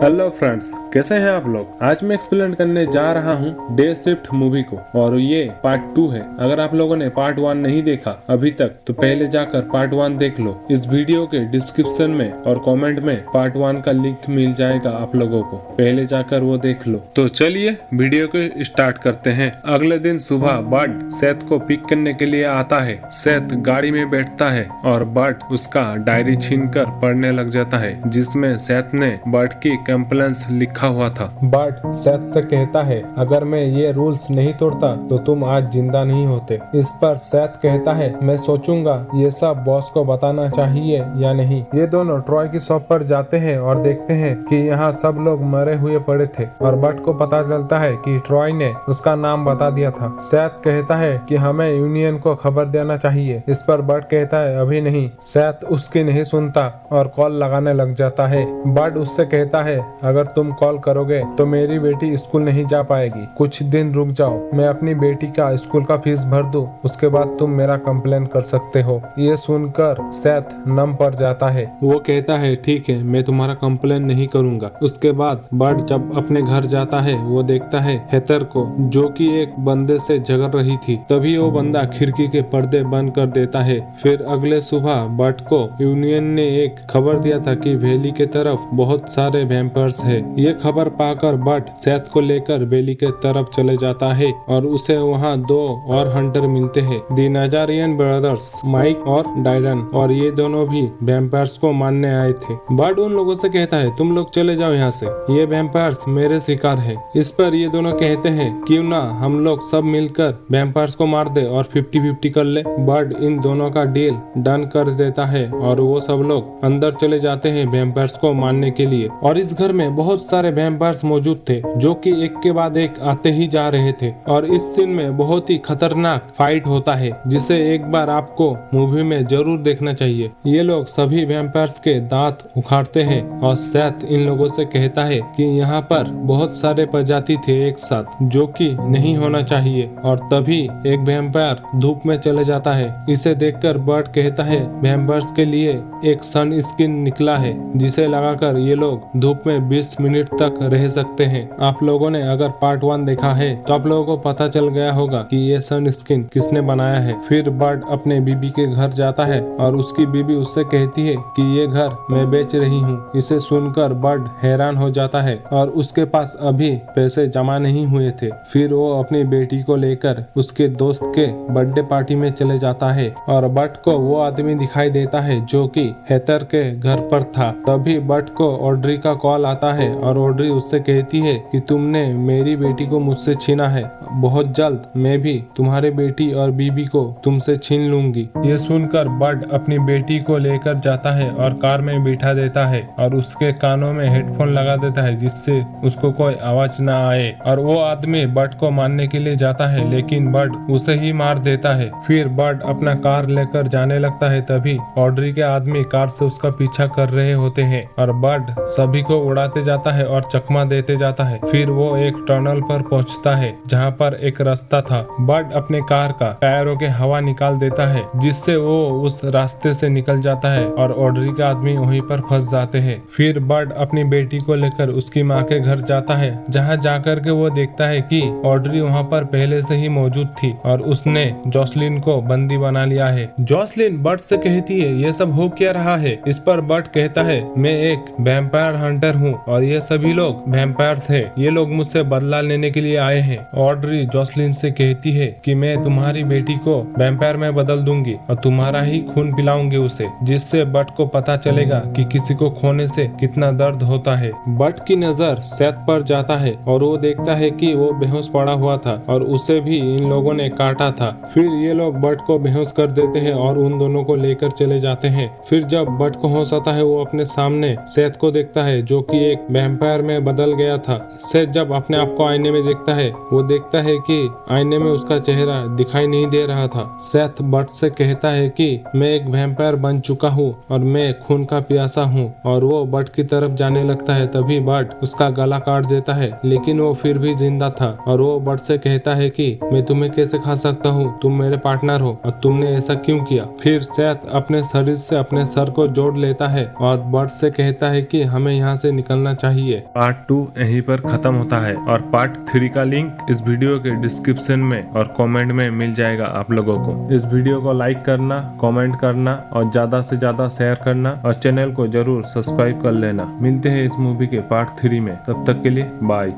Hello friends, कैसे हैं आप लोग। आज मैं एक्सप्लेन करने जा रहा हूं डे शिफ्ट मूवी को और ये पार्ट 2 है। अगर आप लोगों ने पार्ट 1 नहीं देखा अभी तक तो पहले जाकर पार्ट 1 देख लो। इस वीडियो के डिस्क्रिप्शन में और कमेंट में पार्ट 1 का लिंक मिल जाएगा आप लोगों को, पहले जाकर वो देख लो। तो चलिए वीडियो को स्टार्ट करते हैं। अगले दिन सुबह बर्ड सेथ को पिक करने के लिए आता है। सेथ गाड़ी में बैठता है और बर्ड उसका डायरी छीनकर पढ़ने लग जाता है, जिसमें सेथ ने बर्ड की कंप्लेंट्स लिखा हुआ था। बर्ड सेथ से कहता है, अगर मैं ये रूल्स नहीं तोड़ता तो तुम आज जिंदा नहीं होते। इस पर सेथ कहता है, मैं सोचूंगा ये सब बॉस को बताना चाहिए या नहीं। ये दोनों ट्रॉय की शॉप पर जाते हैं और देखते हैं कि यहाँ सब लोग मरे हुए पड़े थे और बर्ड को पता चलता है कि ट्रॉय ने उसका नाम बता दिया था। सेथ कहता है कि हमें यूनियन को खबर देना चाहिए। इस पर बर्ड कहता है, अभी नहीं। सेथ उसकी नहीं सुनता और कॉल लगाने लग जाता है। बर्ड उससे कहता है, अगर तुम कॉल करोगे तो मेरी बेटी स्कूल नहीं जा पाएगी। कुछ दिन रुक जाओ, मैं अपनी बेटी का स्कूल का फीस भर दूं, उसके बाद तुम मेरा कंप्लेन कर सकते हो। ये सुनकर सेथ नम पड़ जाता है। वो कहता है, ठीक है, मैं तुम्हारा कंप्लेन नहीं करूंगा। उसके बाद बर्ड जब अपने घर जाता है वो देखता है हेथर को, जो कि एक बंदे से झगड़ रही थी। तभी वो बंदा खिड़की के पर्दे बंद कर देता है। फिर अगले सुबह बर्ड को यूनियन ने एक खबर दिया था कि वैली के तरफ बहुत सारे वैम्पायर्स है। ये खबर पाकर बर्ड सेथ को लेकर वैली के तरफ चले जाता है और उसे वहाँ दो और हंटर मिलते हैं, दी नाजारियन ब्रदर्स, माइक और डायरन, और ये दोनों भी वैम्पायर्स को मारने आए थे। बर्ड उन लोगों से कहता है, तुम लोग चले जाओ यहाँ से, ये वैम्पायर्स मेरे शिकार है। इस पर ये दोनों कहते हैं, क्यों ना हम लोग सब मिलकर वैम्पायर्स को मार दे और 50-50 कर ले। बर्ड इन दोनों का डील डन कर देता है और वो सब लोग अंदर चले जाते हैं वैम्पायर्स को मारने के लिए। और इस घर में बहुत सारे वैम्पायर्स मौजूद थे जो कि एक के बाद एक आते ही जा रहे थे। और इस सीन में बहुत ही खतरनाक फाइट होता है, जिसे एक बार आपको मूवी में जरूर देखना चाहिए। ये लोग सभी वैम्पायर्स के दांत उखाड़ते हैं और सेथ इन लोगों से कहता है कि यहाँ पर बहुत सारे प्रजाति थे एक साथ, जो कि नहीं होना चाहिए। और तभी एक वैम्पायर धूप में चले जाता है। इसे देखकर बर्ड कहता है, वैम्पायर्स के लिए एक सन स्किन निकला है, जिसे लगाकर ये लोग धूप में 20 मिनट तक रह सकते हैं। आप लोगों ने अगर पार्ट 1 देखा है तो आप लोगों को पता चल गया होगा कि ये सन स्किन किसने बनाया है। फिर बर्ड अपने बीबी के घर जाता है और उसकी बीबी उससे कहती है कि ये घर मैं बेच रही हूँ। इसे सुनकर बर्ड हैरान हो जाता है और उसके पास अभी पैसे जमा नहीं हुए थे। फिर वो अपनी बेटी को लेकर उसके दोस्त के बर्थडे पार्टी में चले जाता है और बर्ड को वो आदमी दिखाई देता है जो कि हेथर के घर पर था। तभी बर्ड को ऑड्री का कॉल आता है और ऑड्री उससे कहती है कि तुमने मेरी बेटी को मुझसे छीना है, बहुत जल्द मैं भी तुम्हारे बेटी और बीबी को तुमसे छीन लूंगी। ये सुनकर बर्ड अपनी बेटी को लेकर जाता है और कार में बिठा देता है और उसके कानों में हेडफोन लगा देता है, जिससे उसको कोई आवाज ना आए। और वो आदमी बर्ड को मारने के लिए जाता है, लेकिन बर्ड उसे ही मार देता है। फिर बर्ड अपना कार लेकर जाने लगता है। तभी ऑड्री के आदमी कार से उसका पीछा कर रहे होते हैं और बर्ड सभी को उड़ाते जाता है और चकमा देते जाता है। फिर वो एक टनल पर पहुंचता है जहां पर एक रास्ता था। बर्ड अपने कार का टायरों के हवा निकाल देता है, जिससे वो उस रास्ते से निकल जाता है और ऑड्री के आदमी वहीं पर फंस जाते हैं। फिर बर्ड अपनी बेटी को लेकर उसकी माँ के घर जाता है, जहाँ जाकर के वो देखता है कि ऑड्री वहाँ पर पहले से ही मौजूद थी और उसने जॉसलिन को बंदी बना लिया है। जॉसलिन बर्ड से कहती है, ये सब हो क्या रहा है। इस पर बर्ड कहता है, मैं एक वैम्पायर हंटर हूँ और ये सभी लोग वैम्पायर्स हैं। ये लोग मुझसे बदला लेने के लिए आए हैं। ऑड्री जॉसलिन से कहती है कि मैं तुम्हारी बेटी को वैम्पायर में बदल दूंगी और तुम्हारा ही खून पिलाऊंगी उसे, जिससे बर्ड को पता चलेगा कि किसी को खोने से कितना दर्द होता है। बर्ड की नजर सेथ पर जाता है और वो देखता है कि वो बेहोश पड़ा हुआ था और उसे भी इन लोगों ने काटा था। फिर ये लोग बर्ड को बेहोश कर देते हैं और उन दोनों को लेकर चले जाते हैं। फिर जब बर्ड को होश आता है, वो अपने सामने सेथ को देखता है जो कि एक वैम्पायर में बदल गया था। सेथ जब अपने आप को आईने में देखता है, वो देखता है कि आईने में उसका चेहरा दिखाई नहीं दे रहा था। सेथ बर्ड से कहता है कि मैं एक वैम्पायर बन चुका हूँ और मैं खून का प्यासा हूँ, और वो बर्ड की तरफ जाने लगता है। तभी बर्ड उसका गला काट देता है, लेकिन वो फिर भी जिंदा था और वो बर्ड से कहता है कि मैं तुम्हें कैसे खा सकता हूँ, तुम मेरे पार्टनर हो और तुमने ऐसा क्यों किया। फिर सेथ अपने शरीर से अपने सर को जोड़ लेता है और बर्ड से कहता है कि हमें यहाँ से निकलना चाहिए। पार्ट 2 यहीं पर खत्म होता है और पार्ट 3 का लिंक इस वीडियो के डिस्क्रिप्शन में और कमेंट में मिल जाएगा आप लोगों को। इस वीडियो को लाइक करना, कमेंट करना और ज्यादा से ज्यादा शेयर करना और चैनल को जरूर सब्सक्राइब कर लेना। मिलते हैं इस मूवी के पार्ट 3 में, तब तक के लिए बाय।